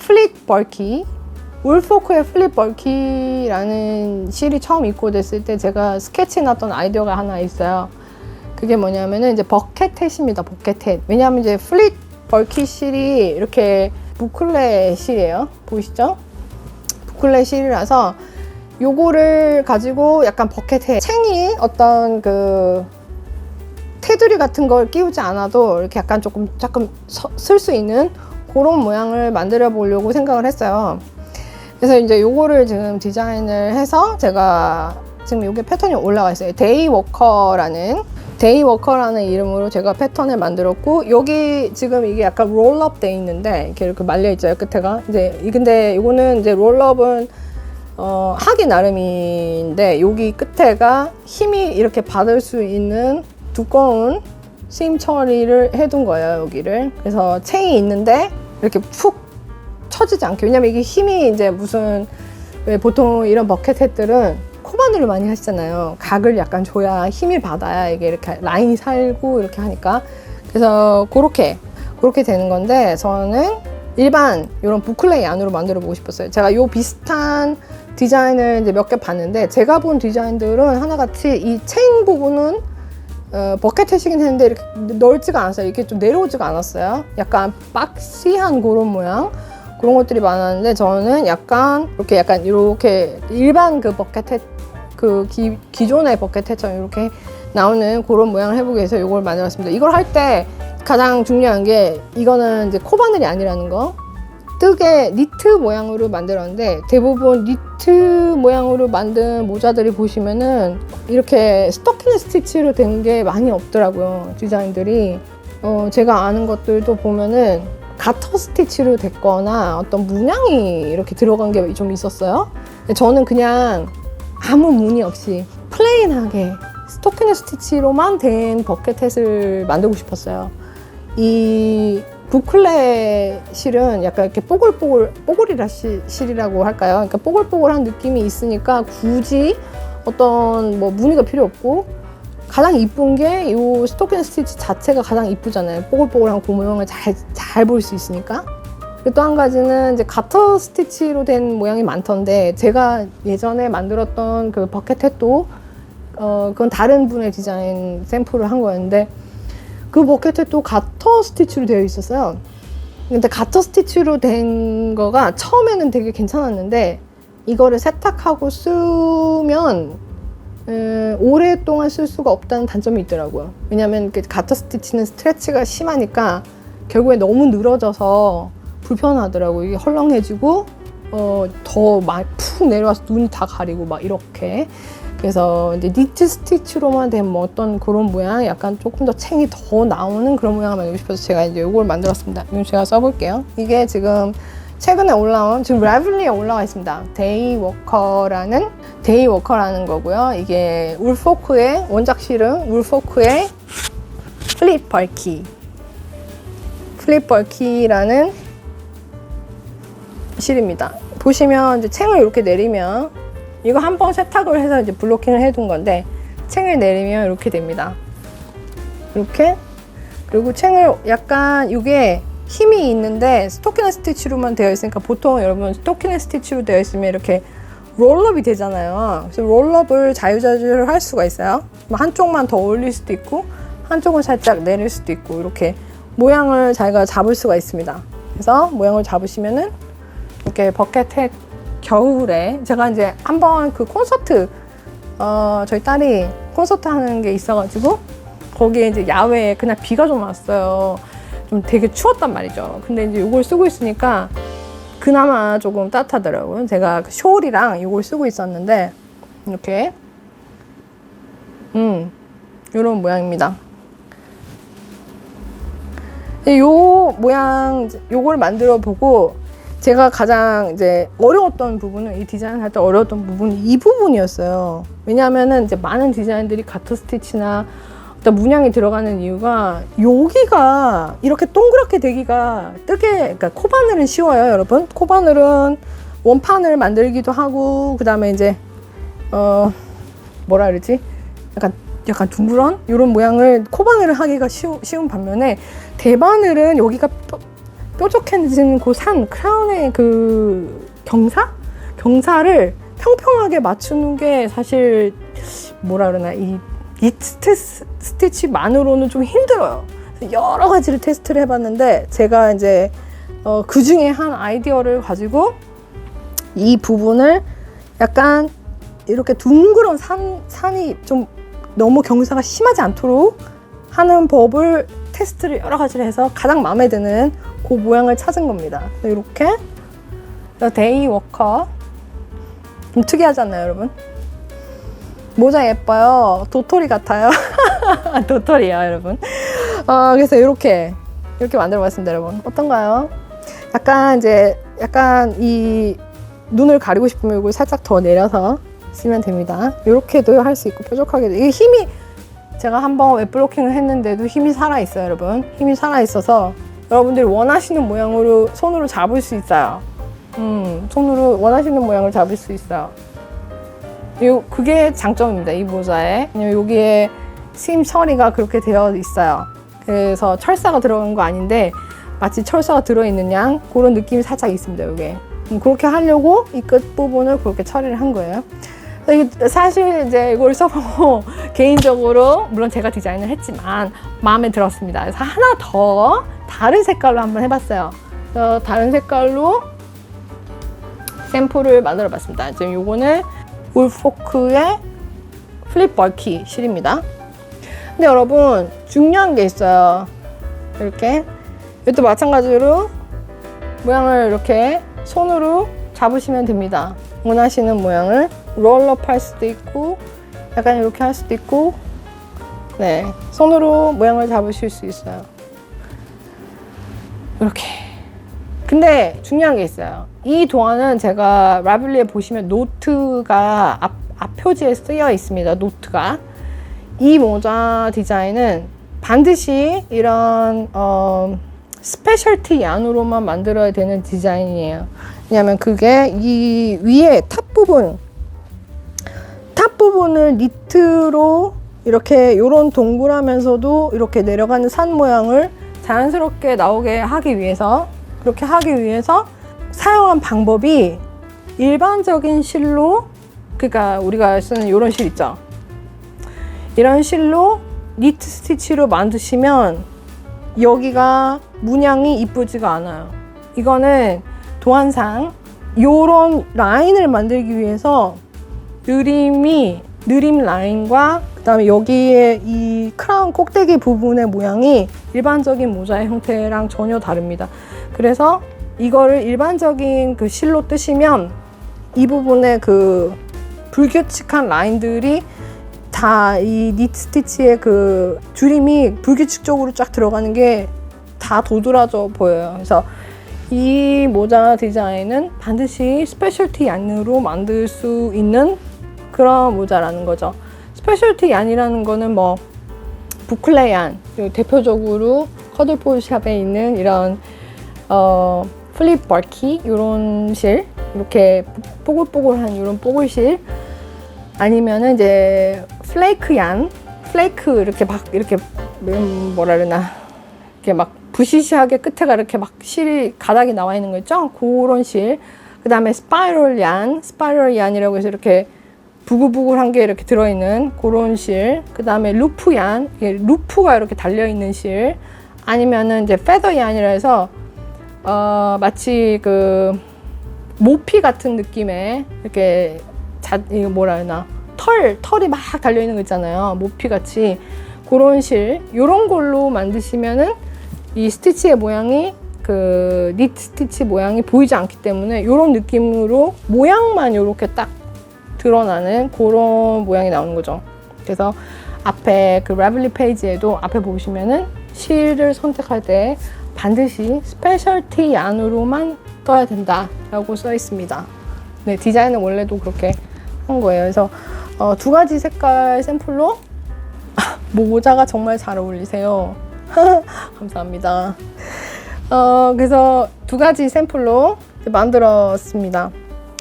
플릿 벌키, 울포크의 플릿 벌키라는 실이 처음 입고됐을 때 제가 스케치 났던 아이디어가 하나 있어요. 그게 뭐냐면은 이제 버켓햇입니다. 버켓햇. 왜냐하면 이제 플릿 벌키 실이 이렇게 부클레 실이에요. 보이시죠? 부클레 실이라서 요거를 가지고 약간 버켓햇, 챙이 어떤 그 테두리 같은 걸 끼우지 않아도 이렇게 약간 조금 쓸 수 있는 그런 모양을 만들어 보려고 생각을 했어요. 그래서 이제 요거를 지금 디자인을 해서 제가 지금 요게 패턴이 올라가 있어요. 데이워커라는 이름으로 제가 패턴을 만들었고, 여기 지금 이게 약간 롤업 돼 있는데 이렇게 말려 있죠, 끝에가. 이제 근데 이거는 이제 롤업은 하기 나름인데, 여기 끝에가 힘이 이렇게 받을 수 있는 두꺼운 심 처리를 해둔 거예요, 여기를. 그래서 챙이 있는데 이렇게 푹 처지지 않게. 왜냐면 이게 힘이 이제 무슨, 왜 보통 이런 버켓햇들은 코바늘을 많이 하시잖아요. 각을 약간 줘야 힘이 받아야 이게 이렇게 라인이 살고 이렇게 하니까. 그래서 그렇게 되는 건데, 저는 일반 이런 부클레이 안으로 만들어 보고 싶었어요. 제가 요 비슷한 디자인을 이제 몇 개 봤는데, 제가 본 디자인들은 하나같이 이 체인 부분은 버켓햇이긴 했는데 이렇게 넓지가 않았어요. 이렇게 좀 내려오지가 않았어요. 약간 박시한 그런 모양, 그런 것들이 많았는데, 저는 약간 이렇게 일반 그 버켓햇, 그 기존의 버켓햇처럼 이렇게 나오는 그런 모양을 해보기 위해서 이걸 만들었습니다. 이걸 할 때 가장 중요한 게, 이거는 이제 코바늘이 아니라는 거. 뜨개 니트 모양으로 만들었는데, 대부분 니트 모양으로 만든 모자들이 보시면은 이렇게 스토킹 스티치로 된 게 많이 없더라고요, 디자인들이. 제가 아는 것들도 보면은 가터 스티치로 됐거나 어떤 문양이 이렇게 들어간 게 좀 있었어요. 근데 저는 그냥 아무 무늬 없이 플레인하게 스토킹 스티치로만 된 버켓햇을 만들고 싶었어요. 이 부클레 실은 약간 이렇게 뽀글이라 실이라고 할까요? 그러니까 뽀글뽀글한 느낌이 있으니까 굳이 어떤 뭐 무늬가 필요 없고, 가장 이쁜 게 이 스토킹 스티치 자체가 가장 이쁘잖아요. 뽀글뽀글한 그 모양을 잘 볼 수 있으니까. 또 한 가지는 이제 가터 스티치로 된 모양이 많던데, 제가 예전에 만들었던 그 버켓햇도 그건 다른 분의 디자인 샘플을 한 거였는데, 그 버켓햇도 가터 스티치로 되어 있었어요. 근데 가터 스티치로 된 거가 처음에는 되게 괜찮았는데, 이거를 세탁하고 쓰면 오랫동안 쓸 수가 없다는 단점이 있더라고요. 왜냐면 가터 스티치는 스트레치가 심하니까 결국에 너무 늘어져서 불편하더라고요. 이게 헐렁해지고 더 막 푹 내려와서 눈이 다 가리고 막 이렇게. 그래서 이제 니트 스티치로만 된 뭐 어떤 그런 모양, 약간 조금 더 챙이 더 나오는 그런 모양을 만들고 싶어서 제가 이제 이걸 만들었습니다. 이거 제가 써볼게요. 이게 지금 최근에 올라온, 지금 라벨리에 올라와 있습니다. 데이워커라는 거고요. 이게 울포크의 원작실은 울포크의 플릿 벌키라는 실입니다. 보시면 이제 챙을 이렇게 내리면, 이거 한번 세탁을 해서 이제 블로킹을 해둔 건데, 챙을 내리면 이렇게 됩니다. 이렇게. 그리고 챙을 약간, 이게 힘이 있는데 스토킹 스티치로만 되어 있으니까, 보통 여러분 스토킹 스티치로 되어 있으면 이렇게 롤업이 되잖아요. 그래서 롤업을 자유자재로 할 수가 있어요. 한쪽만 더 올릴 수도 있고, 한쪽은 살짝 내릴 수도 있고, 이렇게 모양을 자기가 잡을 수가 있습니다. 그래서 모양을 잡으시면은 이렇게 버켓햇, 겨울에 제가 이제 한번 그 콘서트, 저희 딸이 콘서트 하는 게 있어가지고 거기에 이제 야외에 그날 비가 좀 왔어요. 좀 되게 추웠단 말이죠. 근데 이제 이걸 쓰고 있으니까 그나마 조금 따뜻하더라고요. 제가 그 숄이랑 이걸 쓰고 있었는데, 이렇게 이런 모양입니다. 요 모양, 요걸 만들어 보고 제가 가장 이제 어려웠던 부분은, 이 디자인 할 때 어려웠던 부분이 이 부분이었어요. 왜냐하면은 이제 많은 디자인들이 가터 스티치나 어떤 문양이 들어가는 이유가, 여기가 이렇게 동그랗게 되기가 그러니까 코바늘은 쉬워요, 여러분. 코바늘은 원판을 만들기도 하고, 그 다음에 이제 뭐라 그러지? 약간 둥그런 이런 모양을 코바늘을 하기가 쉬운 반면에, 대바늘은 여기가 뾰족해지는 그 산, 크라운의 그 경사를 평평하게 맞추는 게 사실 뭐라 그러나 이 니트 스티치만으로는 좀 힘들어요. 여러 가지를 테스트를 해봤는데 제가 이제 그 중에 한 아이디어를 가지고 이 부분을 약간 이렇게 둥그런 산이 좀 너무 경사가 심하지 않도록 하는 법을 테스트를 여러 가지를 해서 가장 마음에 드는 그 모양을 찾은 겁니다. 이렇게 데이 워커 좀 특이하지 않나요, 여러분? 모자 예뻐요. 도토리 같아요. 도토리요, 여러분. 그래서 이렇게 만들어 봤습니다, 여러분. 어떤가요? 약간 이 눈을 가리고 싶으면 이걸 살짝 더 내려서 쓰면 됩니다. 이렇게도 할 수 있고 뾰족하게도. 이게 힘이 제가 한번 웹블로킹을 했는데도 힘이 살아있어요, 여러분. 힘이 살아있어서 여러분들이 원하시는 모양으로 손으로 잡을 수 있어요. 손으로 원하시는 모양을 잡을 수 있어요. 그게 장점입니다, 이 모자에. 왜냐면 여기에 심 처리가 그렇게 되어 있어요. 그래서 철사가 들어간 거 아닌데 마치 철사가 들어있는 양 그런 느낌이 살짝 있습니다, 여기에. 그렇게 하려고 이 끝부분을 그렇게 처리를 한 거예요. 사실 이제 이걸 써보고 개인적으로 물론 제가 디자인을 했지만 마음에 들었습니다. 그래서 하나 더 다른 색깔로 한번 해봤어요. 그래서 다른 색깔로 샘플을 만들어 봤습니다. 지금 요거는 울포크의 플립 벌키 실입니다. 근데 여러분 중요한 게 있어요. 이렇게 이것도 마찬가지로 모양을 이렇게 손으로 잡으시면 됩니다. 원하시는 모양을 롤업 할 수도 있고 약간 이렇게 할 수도 있고 네, 손으로 모양을 잡으실 수 있어요. 이렇게. 근데 중요한 게 있어요. 이 도안은 제가 라벨리에 보시면 노트가 앞 표지에 쓰여 있습니다. 노트가. 이 모자 디자인은 반드시 이런 스페셜티 얀으로만 만들어야 되는 디자인이에요. 왜냐면 그게 이 위에 탑 부분을 니트로 이렇게 요런 동그라면서도 이렇게 내려가는 산 모양을 자연스럽게 나오게 하기 위해서 그렇게 하기 위해서 사용한 방법이 일반적인 실로, 그러니까 우리가 쓰는 이런 실 있죠. 이런 실로 니트 스티치로 만드시면 여기가 문양이 이쁘지가 않아요. 이거는 도안상 요런 라인을 만들기 위해서 느림 라인과 그 다음에 여기에 이 크라운 꼭대기 부분의 모양이 일반적인 모자의 형태랑 전혀 다릅니다. 그래서 이거를 일반적인 그 실로 뜨시면 이 부분에 그 불규칙한 라인들이 다 이 니트 스티치의 그 줄임이 불규칙적으로 쫙 들어가는 게 다 도드라져 보여요. 그래서 이 모자 디자인은 반드시 스페셜티 얀으로 만들 수 있는 그런 모자라는 거죠. 스페셜티 얀이라는 거는 뭐 부클레 얀, 대표적으로 커들포샵에 있는 이런 플립 벌키 이런 실, 이렇게 뽀글뽀글한 이런 뽀글실, 아니면은 이제 플레이크 얀, 플레이크 이렇게 막 이렇게 뭐라 그러나 이렇게 막 부시시하게 끝에가 이렇게 막 실이 가닥이 나와 있는 거 있죠? 그런 실. 그 다음에 스파이럴 얀이라고 해서 이렇게 부글부글한 게 이렇게 들어있는 그런 실. 그 다음에 루프 얀, 루프가 이렇게 달려있는 실. 아니면은 이제 페더 얀이라 해서 마치 그 모피 같은 느낌의 이렇게 이거 뭐라 하나 털이 막 달려있는 거 있잖아요. 모피 같이 그런 실. 요런 걸로 만드시면은 이 스티치의 모양이 그 니트 스티치 모양이 보이지 않기 때문에 이런 느낌으로 모양만 이렇게 딱 드러나는 그런 모양이 나오는 거죠. 그래서 앞에 그 라벨리 페이지에도 앞에 보시면은 실을 선택할 때 반드시 스페셜티 얀으로만 떠야 된다라고 써 있습니다. 네, 디자인은 원래도 그렇게 한 거예요. 그래서 두 가지 색깔 샘플로 모자가 정말 잘 어울리세요. 감사합니다. 그래서 두 가지 샘플로 만들었습니다.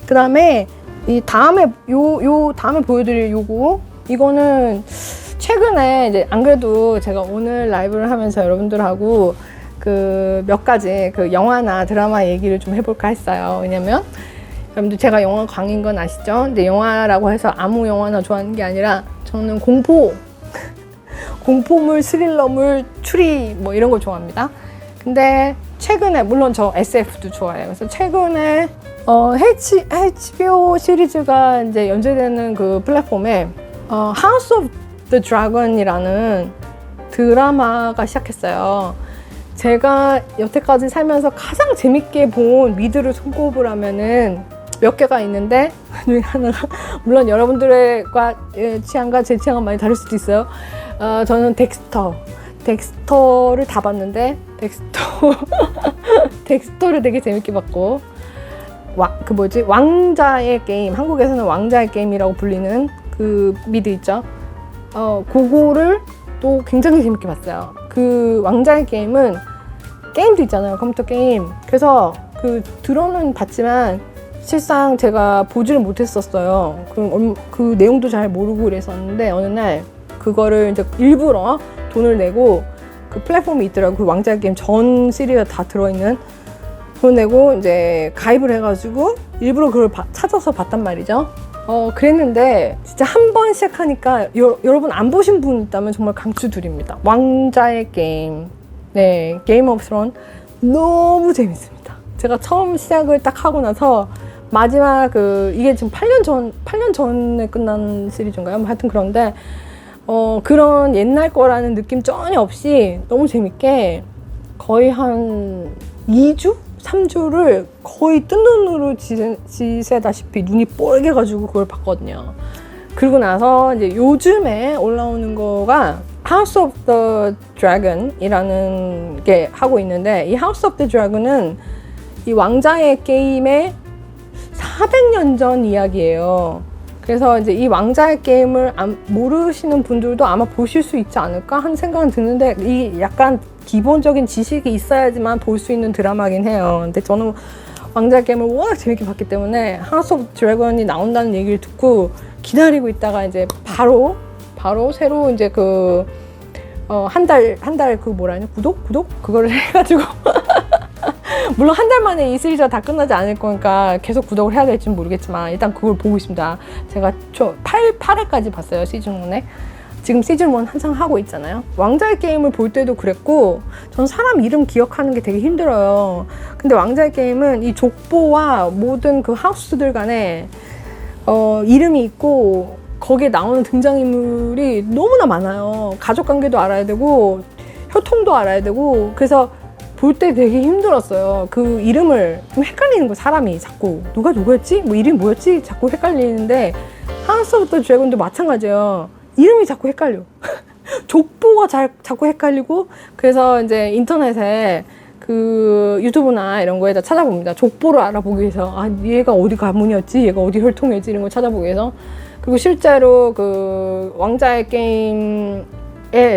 그 다음에 이 다음에 다음에 보여드릴 이거는 최근에 이제 안 그래도 제가 오늘 라이브를 하면서 여러분들하고 그 몇 가지 그 영화나 드라마 얘기를 좀 해볼까 했어요. 왜냐면 여러분들 제가 영화 광인 건 아시죠? 근데 영화라고 해서 아무 영화나 좋아하는 게 아니라 저는 공포물, 스릴러물, 추리 뭐 이런 걸 좋아합니다. 근데 최근에 물론 저 SF도 좋아해요. 그래서 최근에 HBO 시리즈가 이제 연재되는 그 플랫폼에 House of the Dragon이라는 드라마가 시작했어요. 제가 여태까지 살면서 가장 재밌게 본 미드를 손꼽을 하면은 몇 개가 있는데 중에 하나가 물론 여러분들의 취향과 제 취향은 많이 다를 수도 있어요. 저는 덱스터를 다 봤는데 덱스터를 되게 재밌게 봤고 왕자의 게임, 한국에서는 왕자의 게임이라고 불리는 그 미드 있죠. 그거를 또 굉장히 재밌게 봤어요. 그 왕자의 게임은 게임도 있잖아요, 컴퓨터 게임. 그래서 그 들어는 봤지만 실상 제가 보지를 못했었어요. 그 내용도 잘 모르고 그랬었는데 어느 날 그거를 이제 일부러 돈을 내고 그 플랫폼이 있더라고요. 그 왕자의 게임 전 시리즈가 다 들어있는 돈 내고 이제 가입을 해가지고 일부러 그걸 찾아서 봤단 말이죠. 그랬는데 진짜 한 번 시작하니까 여러분 안 보신 분 있다면 정말 강추드립니다. 왕자의 게임, 네, 게임 오브 스론 너무 재밌습니다. 제가 처음 시작을 딱 하고 나서 마지막 이게 지금 8년 전에 끝난 시리즈인가요? 뭐 하여튼 그런데 그런 옛날 거라는 느낌 전혀 없이 너무 재밌게 거의 한 2주? 3주를 거의 뜬 눈으로 지새다시피 눈이 뻘개가지고 그걸 봤거든요. 그리고 나서 이제 요즘에 올라오는 거가 House of the Dragon 이라는 게 하고 있는데 이 House of the Dragon은 이 왕자의 게임의 400년 전 이야기예요. 그래서 이제 이 왕자의 게임을 모르시는 분들도 아마 보실 수 있지 않을까 하는 생각은 드는데 이 약간 기본적인 지식이 있어야지만 볼 수 있는 드라마긴 해요. 근데 저는 왕자의 게임을 워낙 재밌게 봤기 때문에 House of Dragon이 나온다는 얘기를 듣고 기다리고 있다가 이제 바로 새로 이제 한 달 그 뭐라 하냐 구독 그거를 해가지고 물론 한 달 만에 이 시리즈가 다 끝나지 않을 거니까 계속 구독을 해야 될지는 모르겠지만 일단 그걸 보고 있습니다. 제가 8회까지 봤어요, 시즌 1에. 지금 시즌 1 한창 하고 있잖아요. 왕자의 게임을 볼 때도 그랬고 전 사람 이름 기억하는 게 되게 힘들어요. 근데 왕자의 게임은 이 족보와 모든 그 하우스들 간에 이름이 있고 거기에 나오는 등장인물이 너무나 많아요. 가족관계도 알아야 되고 혈통도 알아야 되고 그래서 볼 때 되게 힘들었어요. 그 이름을 좀 헷갈리는 거 사람이 자꾸 누구였지? 뭐 이름이 뭐였지? 자꾸 헷갈리는데 하우스 오브 더 드래곤도 마찬가지예요. 이름이 자꾸 헷갈려. 족보가 자꾸 헷갈리고 그래서 이제 인터넷에 그 유튜브나 이런 거에다 찾아봅니다. 족보를 알아보기 위해서 얘가 어디 가문이었지? 얘가 어디 혈통이었지? 이런 거 찾아보기 위해서 그리고 실제로 그 왕자의 게임의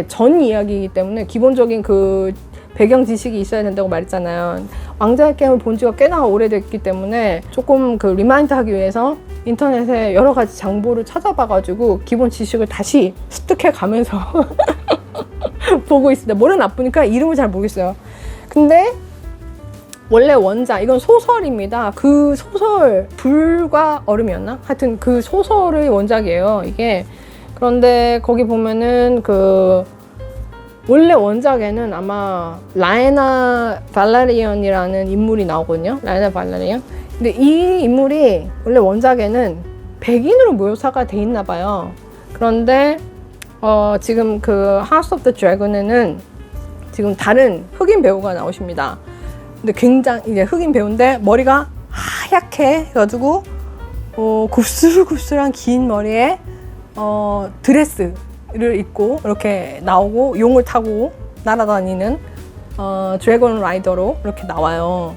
전 이야기이기 때문에 기본적인 그 배경 지식이 있어야 된다고 말했잖아요. 왕자의 게임을 본 지가 꽤나 오래됐기 때문에 조금 그 리마인드 하기 위해서 인터넷에 여러 가지 정보를 찾아봐가지고 기본 지식을 다시 습득해 가면서 보고 있습니다. 머리 나쁘니까 이름을 잘 모르겠어요. 근데 원래 원작, 이건 소설입니다. 그 소설, 불과 얼음이었나? 하여튼 그 소설의 원작이에요, 이게. 그런데 거기 보면은 원래 원작에는 아마 라에나 발라리언이라는 인물이 나오거든요. 라에나 발라리언. 근데 이 인물이 원래 원작에는 백인으로 묘사가 돼 있나 봐요. 그런데 지금 그 하우스 오브 더 드래곤에는 지금 다른 흑인 배우가 나오십니다. 근데 굉장히 이제 흑인 배우인데 머리가 하얗게 해가지고 굽슬굽슬한 긴 머리에 드레스를 입고 이렇게 나오고 용을 타고 날아다니는 드래곤 라이더로 이렇게 나와요.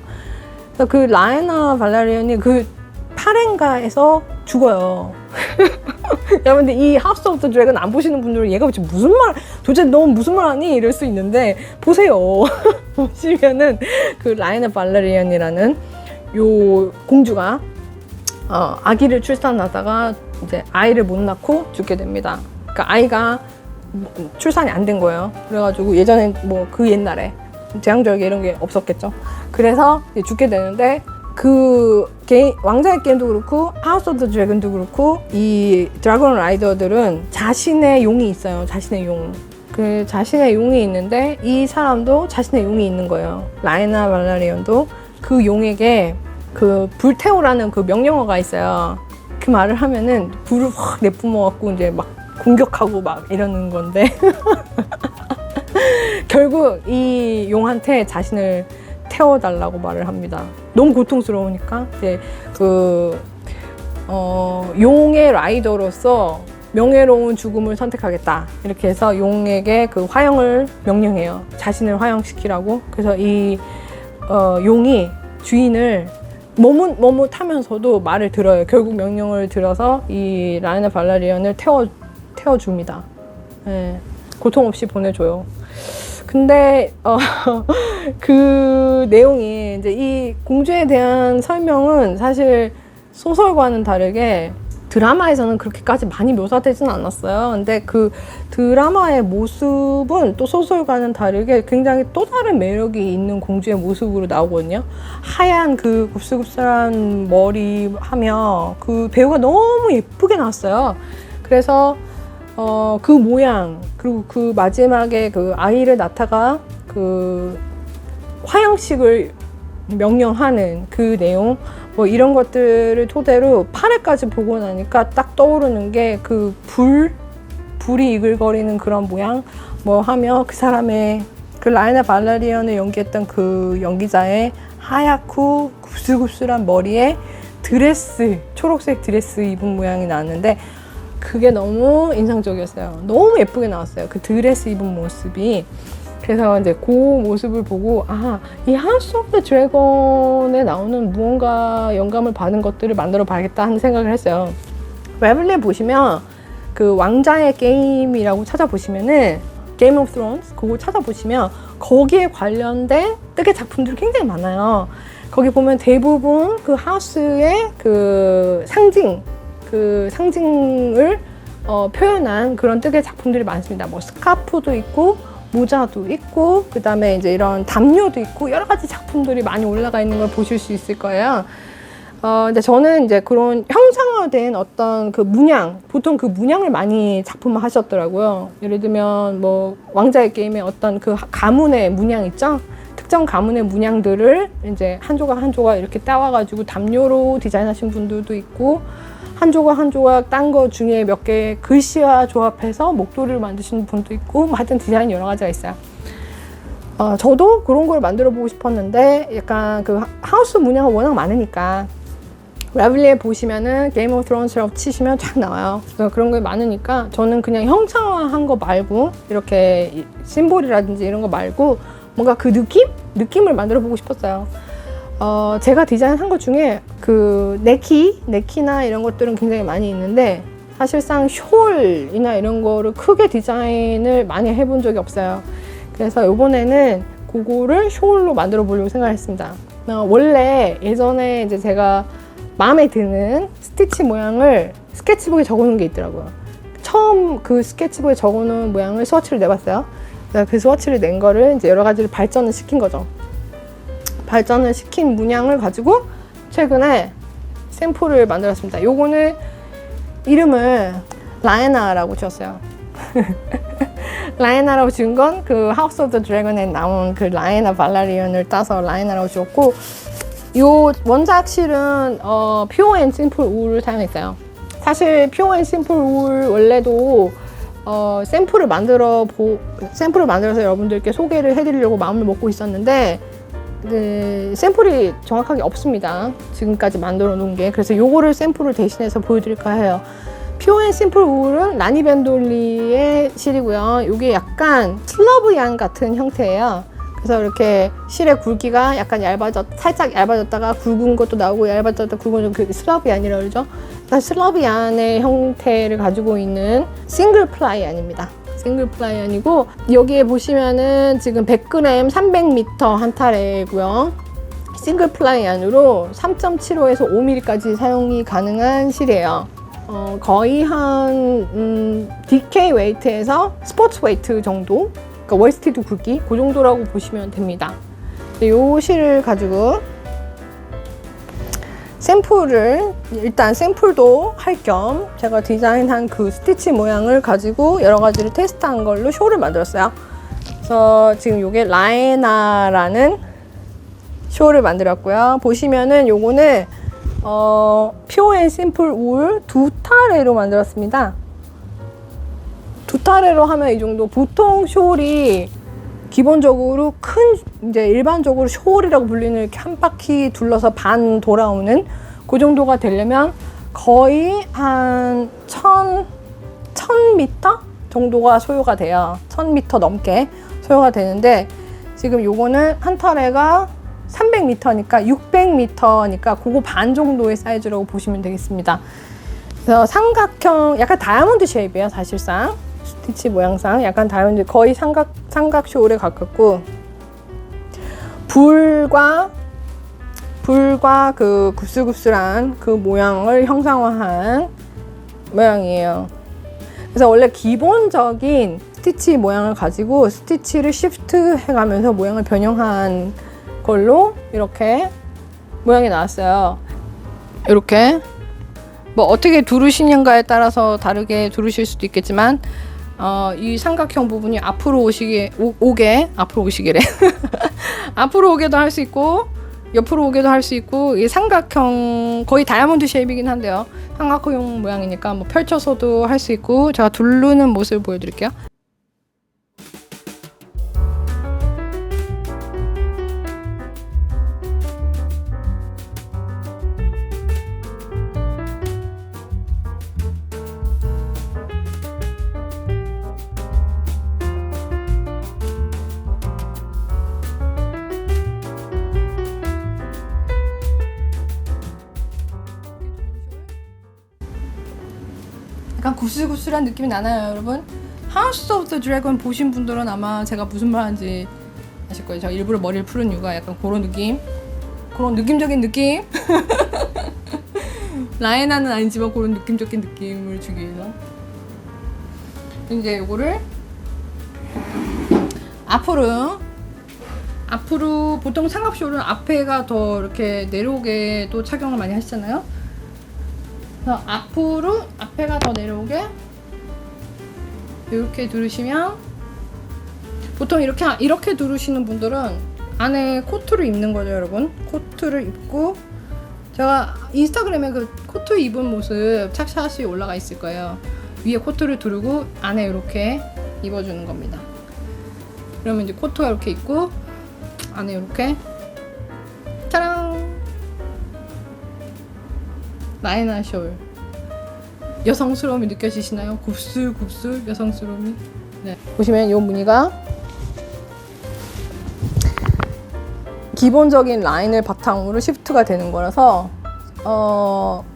그래서 그 라에나 발라리언이 그 8회인가에서 죽어요. 여러분들 이 하우스 오브 더 드래곤 안 보시는 분들은 얘가 도대체 너 무슨 말 하니? 이럴 수 있는데 보세요. 보시면은 그 라에나 발라리언이라는 요 공주가 아기를 출산하다가 이제 아이를 못 낳고 죽게 됩니다. 그러니까 아이가 출산이 안 된 거예요. 그래가지고 예전에 뭐 그 옛날에 재앙절개 이런 게 없었겠죠. 그래서 이제 죽게 되는데 그 왕자의 게임도 그렇고 하우스 오브 더 드래곤도 그렇고 이 드래곤 라이더들은 자신의 용이 있어요. 자신의 용. 그 자신의 용이 있는데 이 사람도 자신의 용이 있는 거예요. 라이나 발라리온도 그 용에게 그 불태우라는 그 명령어가 있어요. 그 말을 하면은 불을 확 내뿜어갖고 이제 막 공격하고 막 이러는 건데 결국 이 용한테 자신을 태워달라고 말을 합니다. 너무 고통스러우니까 이제 용의 라이더로서 명예로운 죽음을 선택하겠다 이렇게 해서 용에게 그 화형을 명령해요. 자신을 화형시키라고. 그래서 이 용이 주인을 머뭇하면서도 말을 들어요. 결국 명령을 들어서 이 라이나 발라리온을 태워줍니다. 네, 고통 없이 보내줘요. 근데 그 내용이 이제 이 공주에 대한 설명은 사실 소설과는 다르게 드라마에서는 그렇게까지 많이 묘사되지는 않았어요. 근데 그 드라마의 모습은 또 소설과는 다르게 굉장히 또 다른 매력이 있는 공주의 모습으로 나오거든요. 하얀 그 곱슬곱슬한 머리 하며 그 배우가 너무 예쁘게 나왔어요. 그래서 그 모양 그리고 그 마지막에 그 아이를 낳다가 그 화형식을 명령하는 그 내용 뭐 이런 것들을 토대로 8회까지 보고 나니까 딱 떠오르는 게 그 불이 이글거리는 그런 모양 뭐 하며 그 사람의 그 라이나 발라리온을 연기했던 그 연기자의 하얗고 굽슬굽슬한 머리에 드레스 초록색 드레스 입은 모양이 나왔는데 그게 너무 인상적이었어요. 너무 예쁘게 나왔어요. 그 드레스 입은 모습이. 그래서 이제 그 모습을 보고 이 하우스 오브 더 드래곤에 나오는 무언가 영감을 받은 것들을 만들어 봐야겠다 하는 생각을 했어요. 웨블리에 보시면 그 왕자의 게임이라고 찾아보시면은 게임 오브 스론스 그거 찾아보시면 거기에 관련된 뜨개 작품들이 굉장히 많아요. 거기 보면 대부분 그 하우스의 그 상징을 표현한 그런 뜨개 작품들이 많습니다. 뭐 스카프도 있고 모자도 있고 그 다음에 이제 이런 담요도 있고 여러 가지 작품들이 많이 올라가 있는 걸 보실 수 있을 거예요. 근데 저는 이제 그런 형상화된 어떤 그 문양, 보통 그 문양을 많이 작품화 하셨더라고요. 예를 들면 뭐 왕자의 게임의 어떤 그 가문의 문양 있죠? 특정 가문의 문양들을 이제 한 조각 한 조각 이렇게 따와가지고 담요로 디자인하신 분들도 있고 한 조각 한 조각 딴 거 중에 몇 개 글씨와 조합해서 목도리를 만드시는 분도 있고 뭐 하여튼 디자인 여러 가지가 있어요. 저도 그런 걸 만들어 보고 싶었는데 약간 그 하우스 문양이 워낙 많으니까 라블리에 보시면은 게임 오브 스론스라고 치시면 쫙 나와요. 그래서 그런 게 많으니까 저는 그냥 형상화한 거 말고 이렇게 심볼이라든지 이런 거 말고 뭔가 그 느낌을 만들어 보고 싶었어요. 제가 디자인한 것 중에 그 네키나 이런 것들은 굉장히 많이 있는데 사실상 숄이나 이런 거를 크게 디자인을 많이 해본 적이 없어요. 그래서 이번에는 그거를 숄로 만들어 보려고 생각했습니다. 원래 예전에 이제 제가 마음에 드는 스티치 모양을 스케치북에 적어놓은 게 있더라고요. 처음 그 스케치북에 적어놓은 모양을 스워치를 내봤어요. 그 스워치를 낸 거를 이제 여러 가지를 발전을 시킨 거죠. 발전을 시킨 문양을 가지고 최근에 샘플을 만들었습니다. 요거는 이름을 라이나라고 지었어요. 라이나라고 지은 건 그 하우스 오브 더 드래곤에 나온 그 라이나 발라리온을 따서 라이나라고 지었고 요 원작실은 퓨어 앤 심플 울을 사용했어요. 사실 퓨어 앤 심플 울 원래도 샘플을 만들어서 여러분들께 소개를 해드리려고 마음을 먹고 있었는데 샘플이 정확하게 없습니다. 지금까지 만들어 놓은 게. 그래서 요거를 샘플을 대신해서 보여드릴까 해요. 퓨어 앤 심플 울은 라니 벤돌리의 실이고요. 요게 약간 슬러브 양 같은 형태예요. 그래서 이렇게 실의 굵기가 약간 살짝 얇아졌다가 굵은 것도 나오고 얇아졌다가 굵은 그 슬러브 얀이라고 그러죠. 슬러브 얀의 형태를 가지고 있는 싱글 플라이 얀입니다. 싱글 플라이 얀이고 여기에 보시면은 지금 100g 300m 한 타래고요. 싱글 플라이 얀으로 3.75에서 5mm까지 사용이 가능한 실이에요. 거의 한 DK 웨이트에서 스포츠 웨이트 정도가 그러니까 월스티드 굵기 그 정도라고 보시면 됩니다. 이 실을 가지고 샘플을 일단 샘플도 할 겸 제가 디자인한 그 스티치 모양을 가지고 여러 가지를 테스트한 걸로 쇼를 만들었어요. 그래서 지금 요게 라에나라는 쇼를 만들었고요. 보시면은 요거는 퓨어 앤 심플 울 2타레로 만들었습니다. 2타레로 하면 이 정도. 보통 숄이 기본적으로 큰, 이제 일반적으로 숄이라고 불리는 이렇게 한 바퀴 둘러서 반 돌아오는 그 정도가 되려면 거의 한 1000m 정도가 소요가 돼요. 1000m 넘게 소요가 되는데, 지금 요거는 한 타레가 300m니까 600m니까 그거 반 정도의 사이즈라고 보시면 되겠습니다. 그래서 삼각형, 약간 다이아몬드 쉐입이에요, 사실상. 스티치 모양상 약간 다이아몬드, 거의 삼각 숄에 가깝고, 불과 그 굽슬굽슬한 그 모양을 형상화한 모양이에요. 그래서 원래 기본적인 스티치 모양을 가지고 스티치를 시프트 해가면서 모양을 변형한 걸로 이렇게 모양이 나왔어요. 이렇게 뭐 어떻게 두르시는가에 따라서 다르게 두르실 수도 있겠지만, 이 삼각형 부분이 앞으로 오게 앞으로 오시기래 앞으로 오게도 할 수 있고 옆으로 오게도 할 수 있고, 이 삼각형 거의 다이아몬드 쉐입이긴 한데요, 삼각형 모양이니까 뭐 펼쳐서도 할 수 있고, 제가 두르는 모습을 보여드릴게요. 약간 구슬구슬한 느낌이 나나요, 여러분? 하우스 오브 더 드래곤 보신 분들은 아마 제가 무슨 말 하는지 아실 거예요. 제가 일부러 머리를 푸른 이유가 약간 그런 느낌, 그런 느낌적인 느낌 라에나는 아니지만 그런 느낌적인 느낌을 주기 위해서 이제 요거를 앞으로 보통 삼각숄은 앞에가 더 이렇게 내려오게 또 착용을 많이 하시잖아요. 그래서 앞에가 더 내려오게 이렇게 두르시면, 보통 이렇게 두르시는 분들은 안에 코트를 입는 거죠, 여러분. 코트를 입고, 제가 인스타그램에 그 코트 입은 모습 착샷이 올라가 있을 거예요. 위에 코트를 두르고 안에 이렇게 입어주는 겁니다. 그러면 이제 코트가 이렇게 있고 안에 이렇게 짜란, 라에나 숄. 여성스러움이 느껴지시나요? 굽슬굽슬 여성스러움이. 네. 보시면 이 무늬가 기본적인 라인을 바탕으로 시프트가 되는 거라서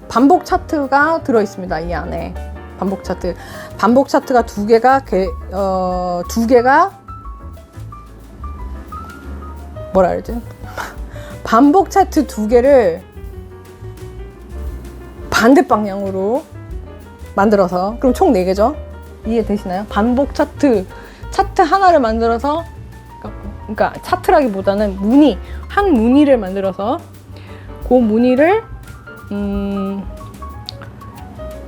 반복 차트가 들어 있습니다. 이 안에 반복 차트가 두 개가 뭐라 그러지? 반복 차트 두 개를 반대 방향으로 만들어서, 그럼 총 4개죠? 이해되시나요? 반복 차트 하나를 만들어서, 그러니까 차트라기보다는 한 무늬를 만들어서 그 무늬를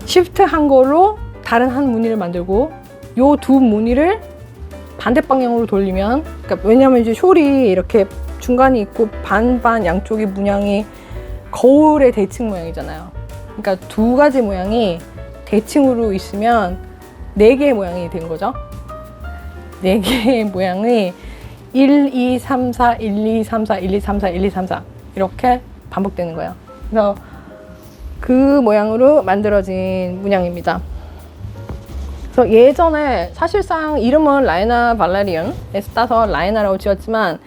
시프트 한 걸로 다른 한 무늬를 만들고, 요 두 무늬를 반대 방향으로 돌리면, 그러니까 왜냐면 이제 숄이 이렇게 중간이 있고 반반 양쪽이 문양이 거울의 대칭 모양이잖아요. 그러니까 두 가지 모양이 대칭으로 있으면 4개의 모양이 된 거죠. 4개의 모양이 1, 2, 3, 4, 1, 2, 3, 4, 1, 2, 3, 4, 1, 2, 3, 4 이렇게 반복되는 거예요. 그래서 그 모양으로 만들어진 문양입니다. 그래서 예전에 사실상 이름은 라에나 발레리언에서 따서 라에나라고 지었지만,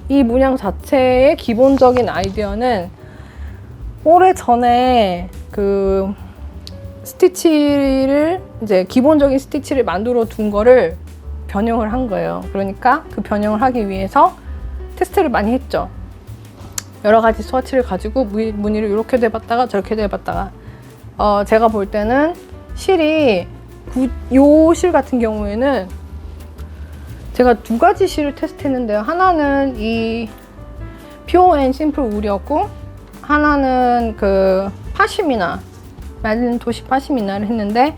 이 문양 자체의 기본적인 아이디어는 오래전에 그 스티치를, 이제 기본적인 스티치를 만들어 둔 거를 변형을 한 거예요. 그러니까 그 변형을 하기 위해서 테스트를 많이 했죠. 여러 가지 스와치를 가지고 무늬를 이렇게도 해봤다가 저렇게도 해봤다가, 제가 볼 때는 실이, 요 실 같은 경우에는 제가 두 가지 실을 테스트했는데요. 하나는 이 퓨어 앤 심플 울이었고, 하나는 그 파시미나, 마들린 도시 파시미나를 했는데,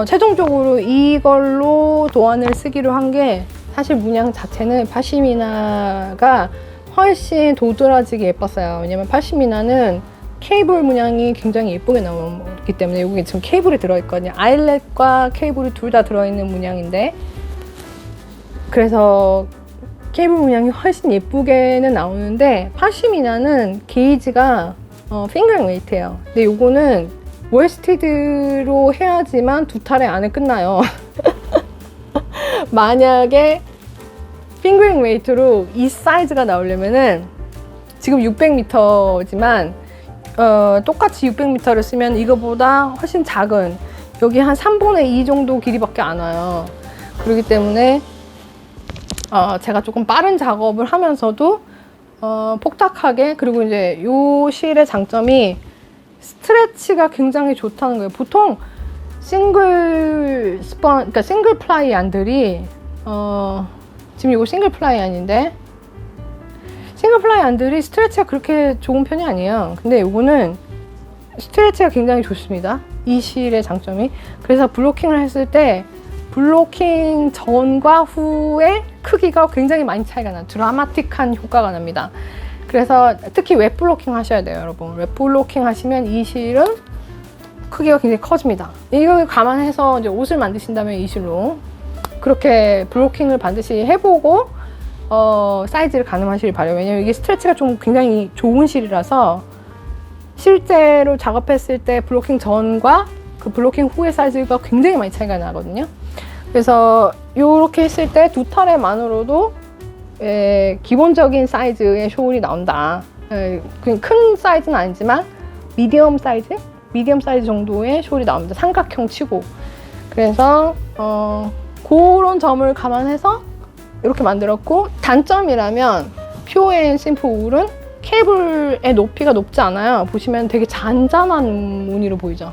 최종적으로 이걸로 도안을 쓰기로 한 게, 사실 문양 자체는 파시미나가 훨씬 도드라지게 예뻤어요. 왜냐면 파시미나는 케이블 문양이 굉장히 예쁘게 나오기 때문에, 여기 지금 케이블이 들어있거든요. 아일렛과 케이블이 둘 다 들어있는 문양인데, 그래서 케이블 문양이 훨씬 예쁘게는 나오는데, 파시미나는 게이지가 핑거링 웨이트예요. 근데 요거는 월스티드로 해야지만 두 타래 안에 끝나요. 만약에 핑거링 웨이트로 이 사이즈가 나오려면은, 지금 600m지만 똑같이 600m를 쓰면 이거보다 훨씬 작은, 여기 한 3분의 2 정도 길이밖에 안 와요. 그렇기 때문에 제가 조금 빠른 작업을 하면서도 폭닥하게, 그리고 이제 요 실의 장점이 스트레치가 굉장히 좋다는 거예요. 보통 싱글 스펀, 그러니까 싱글 플라이 안들이 지금 이거 싱글 플라이 안인데, 싱글 플라이 안들이 스트레치가 그렇게 좋은 편이 아니에요. 근데 이거는 스트레치가 굉장히 좋습니다. 이 실의 장점이. 그래서 블로킹을 했을 때 블로킹 전과 후의 크기가 굉장히 많이 차이가 나요. 드라마틱한 효과가 납니다. 그래서 특히 웹 블로킹 하셔야 돼요, 여러분. 웹 블로킹 하시면 이 실은 크기가 굉장히 커집니다. 이걸 감안해서 이제 옷을 만드신다면 이 실로 그렇게 블로킹을 반드시 해보고 사이즈를 가늠하시길 바래요. 왜냐면 이게 스트레치가 좀 굉장히 좋은 실이라서 실제로 작업했을 때 블로킹 전과 그 블로킹 후의 사이즈가 굉장히 많이 차이가 나거든요. 그래서 이렇게 했을 때 두 타래만으로도 기본적인 사이즈의 숄이 나온다. 큰 사이즈는 아니지만 미디엄 사이즈 정도의 숄이 나옵니다. 삼각형 치고. 그래서 그런 점을 감안해서 이렇게 만들었고, 단점이라면 퓨어 앤 심플 울은 케이블의 높이가 높지 않아요. 보시면 되게 잔잔한 무늬로 보이죠.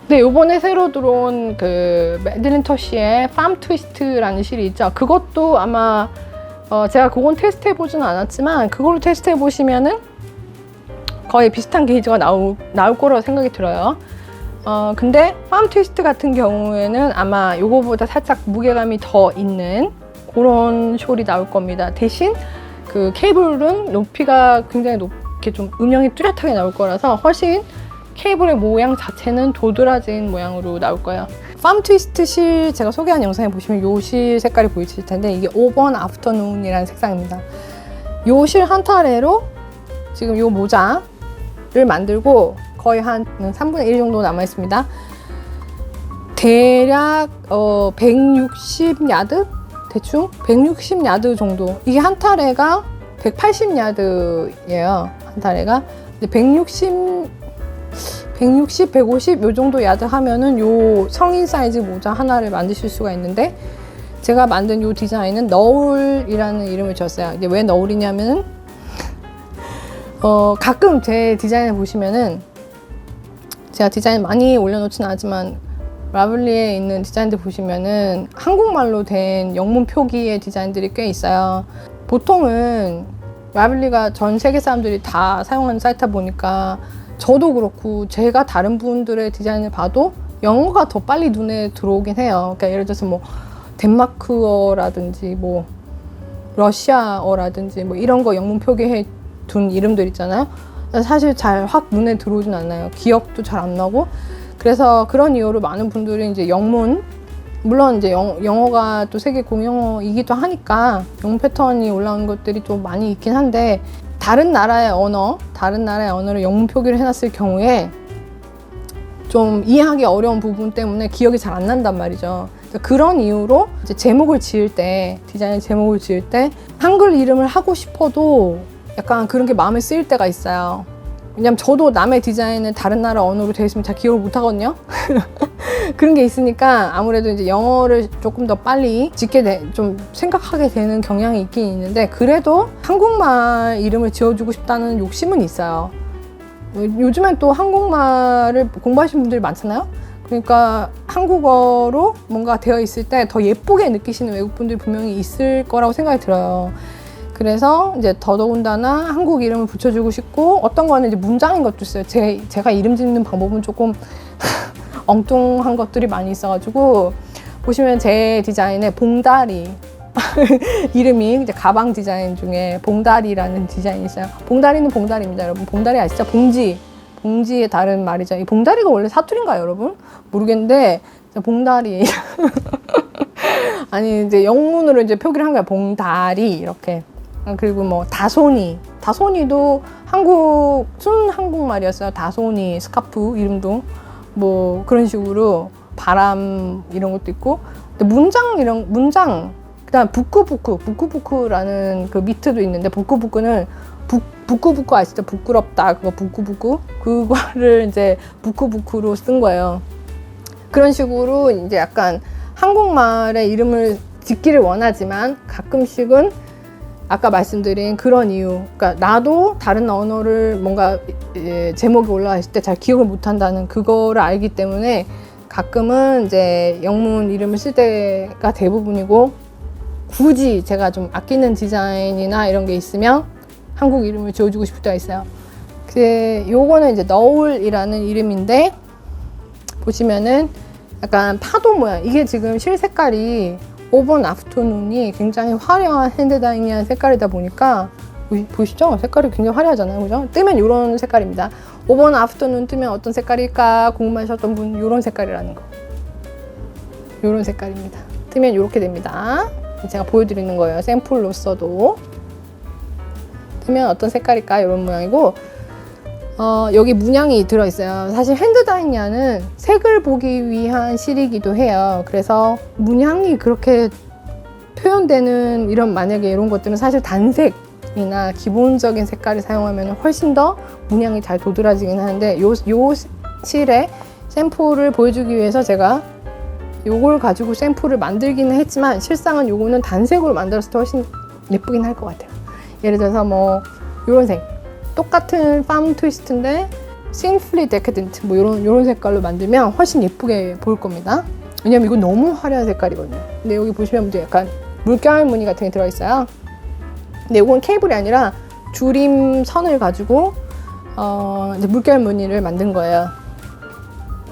네, 요번에 새로 들어온 그 마들린 터시의 팜 트위스트라는 실이 있죠. 그것도 아마 제가 그건 테스트 해보지는 않았지만 그걸로 테스트 해보시면은 거의 비슷한 게이지가 나올 거라고 생각이 들어요. 근데 팜 트위스트 같은 경우에는 아마 요거보다 살짝 무게감이 더 있는 그런 숄이 나올 겁니다. 대신 그 케이블은 높이가 굉장히 높게 좀 음영이 뚜렷하게 나올 거라서 훨씬 케이블의 모양 자체는 도드라진 모양으로 나올 거예요. 팜 트위스트 실 제가 소개한 영상에 보시면 요 실 색깔이 보이실 텐데, 이게 5번 아프터눈이라는 색상입니다. 요 실 한 타래로 지금 요 모자를 만들고 거의 한 3분의 1 정도 남아 있습니다. 대략 160야드? 대충 160야드 정도. 이게 한 타래가 180야드예요. 한 타래가. 근데 160, 150 요 정도 야드 하면은 요 성인 사이즈 모자 하나를 만드실 수가 있는데, 제가 만든 요 디자인은 너울이라는 이름을 지었어요. 이게 왜 너울이냐면은 가끔 제 디자인을 보시면은, 제가 디자인 많이 올려놓지는 않지만 라블리에 있는 디자인들 보시면은 한국말로 된 영문 표기의 디자인들이 꽤 있어요. 보통은 라블리가 전 세계 사람들이 다 사용하는 사이트다 보니까 저도 그렇고 제가 다른 분들의 디자인을 봐도 영어가 더 빨리 눈에 들어오긴 해요. 그러니까 예를 들어서 뭐 덴마크어라든지 뭐 러시아어라든지 뭐 이런 거 영문 표기해 둔 이름들 있잖아요. 사실 잘 확 눈에 들어오진 않아요. 기억도 잘 안 나고. 그래서 그런 이유로 많은 분들이 이제 영문, 물론 이제 영어가 또 세계 공용어이기도 하니까 영문 패턴이 올라오는 것들이 또 많이 있긴 한데, 다른 나라의 언어를 영문 표기를 해놨을 경우에 좀 이해하기 어려운 부분 때문에 기억이 잘 안 난단 말이죠. 그런 이유로 이제 제목을 지을 때, 디자인 제목을 지을 때 한글 이름을 하고 싶어도 약간 그런 게 마음에 쓰일 때가 있어요. 왜냐면 저도 남의 디자인은 다른 나라 언어로 되어 있으면 잘 기억을 못 하거든요. 그런 게 있으니까 아무래도 이제 영어를 조금 더 빨리 좀 생각하게 되는 경향이 있긴 있는데, 그래도 한국말 이름을 지어주고 싶다는 욕심은 있어요. 요즘엔 또 한국말을 공부하시는 분들이 많잖아요. 그러니까 한국어로 뭔가 되어 있을 때 더 예쁘게 느끼시는 외국분들이 분명히 있을 거라고 생각이 들어요. 그래서 이제 더더군다나 한국 이름을 붙여주고 싶고, 어떤 거는 이제 문장인 것도 있어요. 제가 이름 짓는 방법은 조금 엉뚱한 것들이 많이 있어가지고, 보시면 제 디자인에 봉다리 이름이 이제 가방 디자인 중에 봉다리라는 디자인이 있어요. 봉다리는 봉다리입니다, 여러분. 봉다리 아시죠? 봉지의 다른 말이죠. 이 봉다리가 원래 사투리인가요, 여러분? 모르겠는데 봉다리 아니 이제 영문으로 이제 표기를 한 거야. 봉다리 이렇게. 그리고 뭐 다소니도 순 한국말이었어요. 다소니 스카프 이름도 뭐 그런 식으로 바람 이런 것도 있고. 근데 문장 그다음 부쿠부쿠라는 그 미트도 있는데, 부쿠부쿠는 부쿠부쿠 아시죠? 부끄럽다 그거 부쿠부쿠 그거를 이제 부쿠부쿠로 쓴 거예요. 그런 식으로 이제 약간 한국말의 이름을 짓기를 원하지만 가끔씩은 아까 말씀드린 그런 이유, 그러니까 나도 다른 언어를 뭔가 제목이 올라왔을 때 잘 기억을 못한다는 그거를 알기 때문에 가끔은 이제 영문 이름을 쓸 때가 대부분이고, 굳이 제가 좀 아끼는 디자인이나 이런 게 있으면 한국 이름을 지어주고 싶을 때가 있어요. 요거는 이제 너울이라는 이름인데, 보시면은 약간 파도 모양, 이게 지금 실 색깔이 오번 아프터눈이 굉장히 화려한 핸드다잉이한 색깔이다 보니까, 보시죠? 색깔이 굉장히 화려하잖아요, 그죠? 뜨면 이런 색깔입니다. 오번 아프터눈 뜨면 어떤 색깔일까 궁금하셨던 분, 이런 색깔이라는 거, 이런 색깔입니다. 뜨면 이렇게 됩니다. 제가 보여드리는 거예요. 샘플로서도 뜨면 어떤 색깔일까, 이런 모양이고, 여기 문양이 들어있어요. 사실 핸드다잉야는 색을 보기 위한 실이기도 해요. 그래서 문양이 그렇게 표현되는 만약에 이런 것들은 사실 단색이나 기본적인 색깔을 사용하면 훨씬 더 문양이 잘 도드라지긴 하는데, 요 실의 샘플을 보여주기 위해서 제가 요걸 가지고 샘플을 만들기는 했지만, 실상은 요거는 단색으로 만들었을 때 훨씬 예쁘긴 할 것 같아요. 예를 들어서 뭐 요런 색, 똑같은 팜 트위스트인데 심플리 데카덴트 뭐 요런 색깔로 만들면 훨씬 예쁘게 보일 겁니다. 왜냐면 이거 너무 화려한 색깔이거든요. 근데 여기 보시면 약간 물결 무늬 같은 게 들어있어요. 근데 이건 케이블이 아니라 줄임 선을 가지고 이제 물결 무늬를 만든 거예요.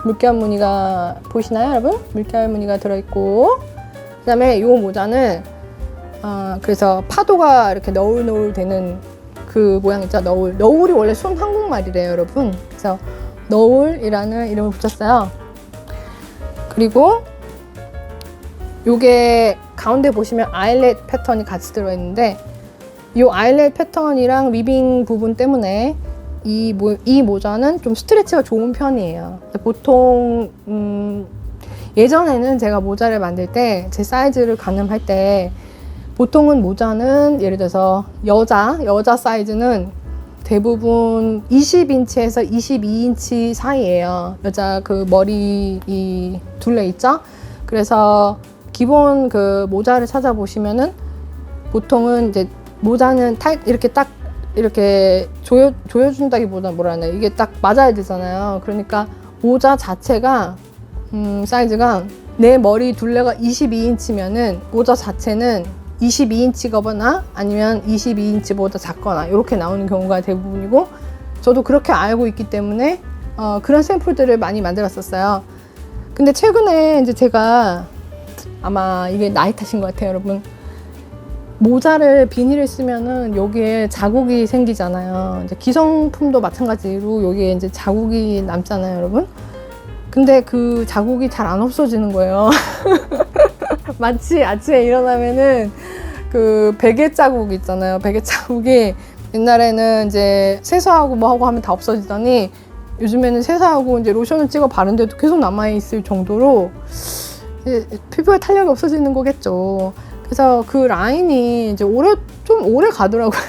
물결 무늬가 보이시나요, 여러분? 물결 무늬가 들어있고, 그 다음에 이 모자는 그래서 파도가 이렇게 너울너울 되는 그 모양 있죠? 너울이 원래 순 한국말이래요, 여러분. 그래서 너울이라는 이름을 붙였어요. 그리고 요게 가운데 보시면 아일렛 패턴이 같이 들어있는데, 이 아일렛 패턴이랑 위빙 부분 때문에 이 모자는 좀 스트레치가 좋은 편이에요. 보통 예전에는 제가 모자를 만들 때 제 사이즈를 가늠할 때 보통은 모자는 예를 들어서 여자 사이즈는 대부분 20인치에서 22인치 사이예요. 여자 그 머리 이 둘레 있죠? 그래서 기본 그 모자를 찾아보시면은 보통은 이제 모자는 이렇게 조여준다기보다 뭐라 하나, 이게 딱 맞아야 되잖아요. 그러니까 모자 자체가 사이즈가 내 머리 둘레가 22인치면은 모자 자체는 22인치거나 아니면 22인치보다 작거나 이렇게 나오는 경우가 대부분이고, 저도 그렇게 알고 있기 때문에 그런 샘플들을 많이 만들었었어요. 근데 최근에 이제 제가, 아마 이게 나이 탓인 것 같아요, 여러분. 모자를 비닐을 쓰면은 여기에 자국이 생기잖아요. 이제 기성품도 마찬가지로 여기에 이제 자국이 남잖아요, 여러분. 근데 그 자국이 잘 안 없어지는 거예요. 마치 아침에 일어나면은 그 베개 자국 있잖아요. 베개 자국이 옛날에는 이제 세수하고 뭐 하고 하면 다 없어지더니, 요즘에는 세수하고 이제 로션을 찍어 바른데도 계속 남아있을 정도로 피부에 탄력이 없어지는 거겠죠. 그래서 그 라인이 이제 좀 오래 가더라고요.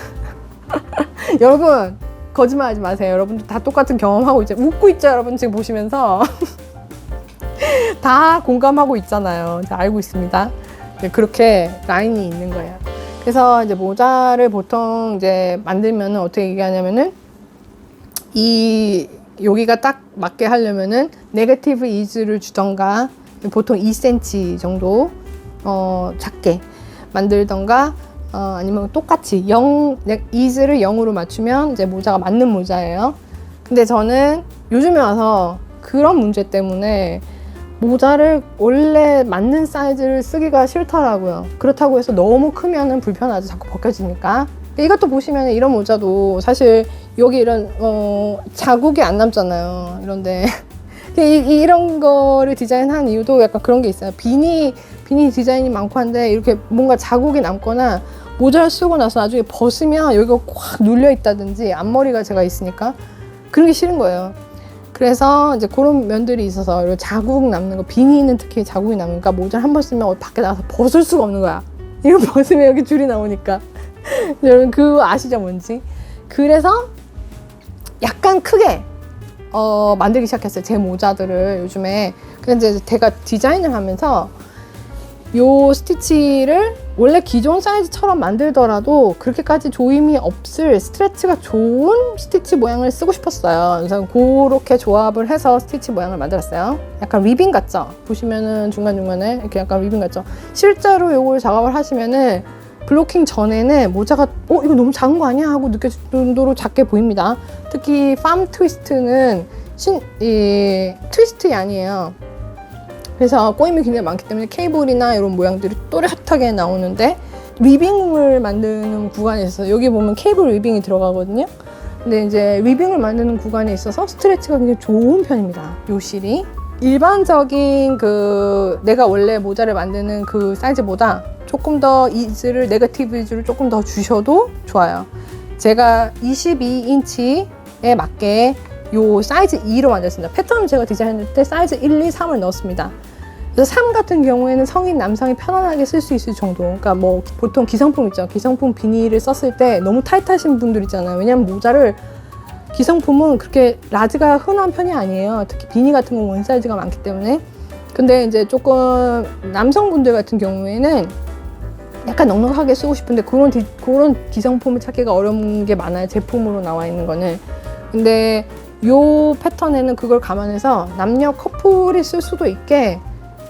여러분, 거짓말 하지 마세요. 여러분들 다 똑같은 경험하고 웃고 있죠, 여러분? 지금 보시면서. 다 공감하고 있잖아요. 알고 있습니다. 그렇게 라인이 있는 거예요. 그래서 이제 모자를 보통 이제 만들면은 어떻게 얘기하냐면은, 이 여기가 딱 맞게 하려면은 네거티브 이즈를 주던가 보통 2cm 정도 작게 만들던가 아니면 똑같이 이즈를 0으로 맞추면 이제 모자가 맞는 모자예요. 근데 저는 요즘에 와서 그런 문제 때문에 모자를 원래 맞는 사이즈를 쓰기가 싫더라고요. 그렇다고 해서 너무 크면은 불편하죠. 자꾸 벗겨지니까. 이것도 보시면 이런 모자도 사실 여기 이런 자국이 안 남잖아요. 이런데 이런 거를 디자인한 이유도 약간 그런 게 있어요. 비니 디자인이 많고 한데 이렇게 뭔가 자국이 남거나 모자를 쓰고 나서 나중에 벗으면 여기가 꽉 눌려 있다든지 앞머리가 제가 있으니까 그런 게 싫은 거예요. 그래서 이제 그런 면들이 있어서 이런 자국 남는 거, 비니는 특히 자국이 남으니까 모자를 한 번 쓰면 밖에 나가서 벗을 수가 없는 거야. 이거 벗으면 여기 줄이 나오니까. 여러분 그거 아시죠 뭔지? 그래서 약간 크게 만들기 시작했어요. 제 모자들을 요즘에. 근데 이제 제가 디자인을 하면서 요 스티치를 원래 기존 사이즈처럼 만들더라도 그렇게까지 조임이 없을 스트레치가 좋은 스티치 모양을 쓰고 싶었어요. 그래서 그렇게 조합을 해서 스티치 모양을 만들었어요. 약간 리빙 같죠? 보시면은 중간중간에 이렇게 약간 리빙 같죠? 실제로 요걸 작업을 하시면은 블로킹 전에는 모자가 이거 너무 작은 거 아니야? 하고 느껴질 정도로 작게 보입니다. 특히 팜 트위스트는 트위스트 양이에요. 그래서 꼬임이 굉장히 많기 때문에 케이블이나 이런 모양들이 또렷하게 나오는데 리빙을 만드는 구간에 있어서 여기 보면 케이블 리빙이 들어가거든요. 근데 이제 리빙을 만드는 구간에 있어서 스트레치가 굉장히 좋은 편입니다. 요 실이 일반적인 내가 원래 모자를 만드는 그 사이즈보다 조금 더 이즈를 네거티브 이즈를 조금 더 주셔도 좋아요. 제가 22인치에 맞게 요 사이즈 2로 만들었습니다. 패턴을 제가 디자인할 때 사이즈 1, 2, 3을 넣었습니다. 그래서 3 같은 경우에는 성인 남성이 편안하게 쓸 수 있을 정도. 그러니까 뭐 보통 기성품 있죠. 기성품 비닐을 썼을 때 너무 타이트하신 분들 있잖아요. 왜냐면 모자를 기성품은 그렇게 라지가 흔한 편이 아니에요. 특히 비니 같은 건 원 사이즈가 많기 때문에. 근데 이제 조금 남성분들 같은 경우에는 약간 넉넉하게 쓰고 싶은데 그런 기성품을 찾기가 어려운 게 많아요. 제품으로 나와 있는 거는. 근데 요 패턴에는 그걸 감안해서 남녀 커플이 쓸 수도 있게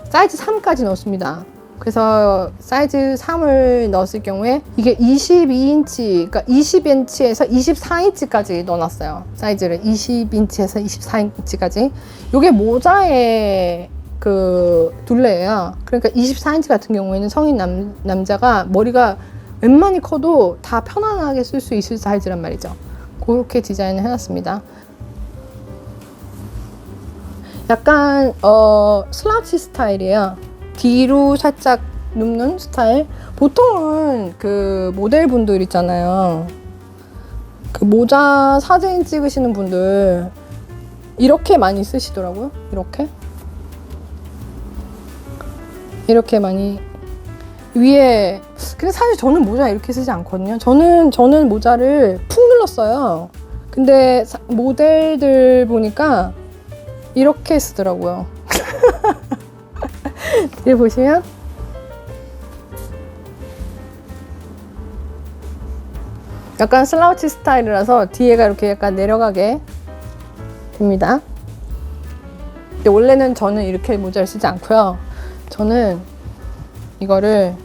사이즈 3까지 넣었습니다. 그래서 사이즈 3을 넣었을 경우에 이게 22인치, 그러니까 20인치에서 24인치까지 넣어놨어요. 사이즈를 20인치에서 24인치까지. 이게 모자의 둘레예요. 그러니까 24인치 같은 경우에는 성인 남자가 머리가 웬만히 커도 다 편안하게 쓸 수 있을 사이즈란 말이죠. 그렇게 디자인을 해놨습니다. 약간 슬라우치 스타일이에요. 뒤로 살짝 눕는 스타일. 보통은 모델분들 있잖아요. 모자 사진 찍으시는 분들 이렇게 많이 쓰시더라고요. 이렇게 많이 위에. 근데 사실 저는 모자 이렇게 쓰지 않거든요. 저는 모자를 푹 눌렀어요. 근데 모델들 보니까 이렇게 쓰더라고요. 여기 보시면 약간 슬라우치 스타일이라서 뒤에가 이렇게 약간 내려가게 됩니다. 근데 원래는 저는 이렇게 모자를 쓰지 않고요. 저는 이거를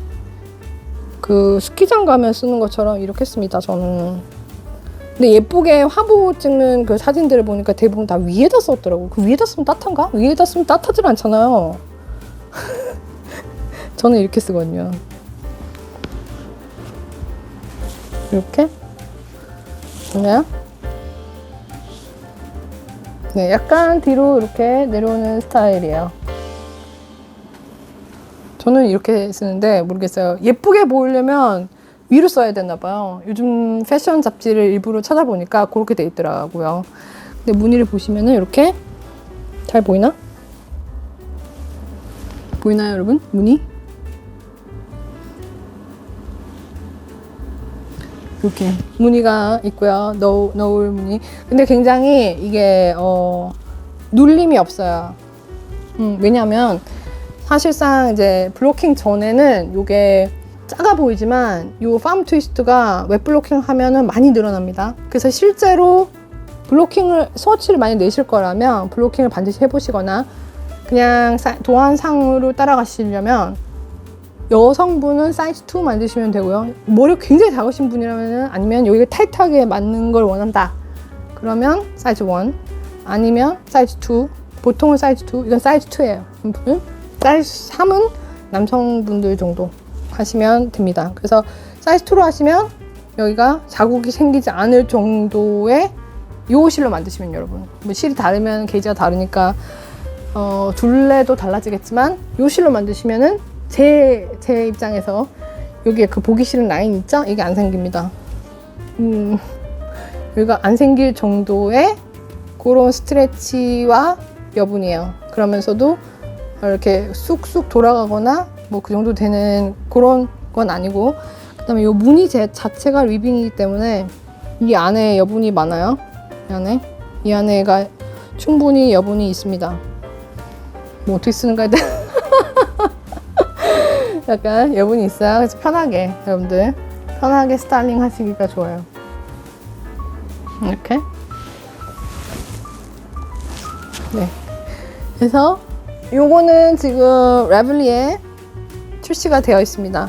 스키장 가면 쓰는 것처럼 이렇게 씁니다. 저는. 근데 예쁘게 화보 찍는 그 사진들을 보니까 대부분 다 위에다 썼더라고요. 위에다 쓰면 따뜻한가? 위에다 쓰면 따뜻하지 않잖아요. 저는 이렇게 쓰거든요. 이렇게. 보나요? 네, 약간 뒤로 이렇게 내려오는 스타일이에요. 저는 이렇게 쓰는데 모르겠어요. 예쁘게 보이려면 위로 써야 되나 봐요. 요즘 패션 잡지를 일부러 찾아보니까 그렇게 돼 있더라고요. 근데 무늬를 보시면은 이렇게 잘 보이나? 보이나요, 여러분? 무늬? 이렇게 무늬가 있고요. 너울 무늬. 근데 굉장히 이게 눌림이 없어요. 왜냐면 사실상 이제 블로킹 전에는 이게 작아 보이지만 이 팜 트위스트가 웹 블로킹 하면은 많이 늘어납니다. 그래서 실제로 블로킹을 스워치를 많이 내실 거라면 블로킹을 반드시 해보시거나 그냥 도안상으로 따라가시려면 여성분은 사이즈 2 만드시면 되고요. 머리 굉장히 작으신 분이라면 아니면 여기가 타이트하게 맞는 걸 원한다. 그러면 사이즈 1 아니면 사이즈 2 보통은 사이즈 2 이건 사이즈 2예요. 사이즈 3은 남성분들 정도 하시면 됩니다. 그래서 사이즈 2로 하시면 여기가 자국이 생기지 않을 정도의 요 실로 만드시면 여러분 뭐 실이 다르면 게이지가 다르니까 둘레도 달라지겠지만 요 실로 만드시면은 제 입장에서 여기에 그 보기 싫은 라인 있죠? 이게 안 생깁니다. 여기가 안 생길 정도의 그런 스트레치와 여분이에요. 그러면서도 이렇게 쑥쑥 돌아가거나 뭐 그 정도 되는 그런 건 아니고, 그 다음에 이 무늬 자체가 리빙이기 때문에 이 안에 여분이 많아요. 이 안에가 충분히 여분이 있습니다. 뭐 어떻게 쓰는가에 대한 약간 여분이 있어요. 그래서 편하게 여러분들 편하게 스타일링 하시기가 좋아요. 이렇게. 네. 그래서 요거는 지금 라블리에 출시가 되어 있습니다.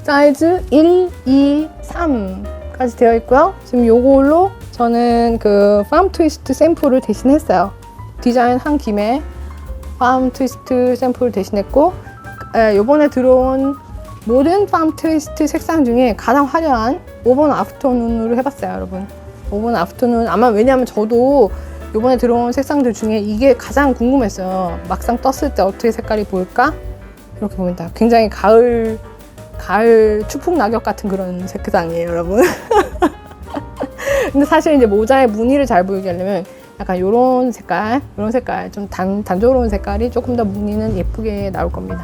사이즈 1, 2, 3까지 되어 있고요. 지금 요걸로 저는 그 팜 트위스트 샘플을 대신했어요. 디자인 한 김에 팜 트위스트 샘플을 대신했고, 요번에 들어온 모든 팜 트위스트 색상 중에 가장 화려한 5번 아프터눈으로 해봤어요, 여러분. 5번 아프터눈 아마 왜냐면 저도 요번에 들어온 색상들 중에 이게 가장 궁금했어요. 막상 떴을 때 어떻게 색깔이 보일까? 이렇게 보인다. 굉장히 가을 추풍 낙엽 같은 그런 색상이에요, 여러분. 근데 사실 이제 모자의 무늬를 잘 보이게 하려면 약간 요런 색깔 좀 단조로운 색깔이 조금 더 무늬는 예쁘게 나올 겁니다.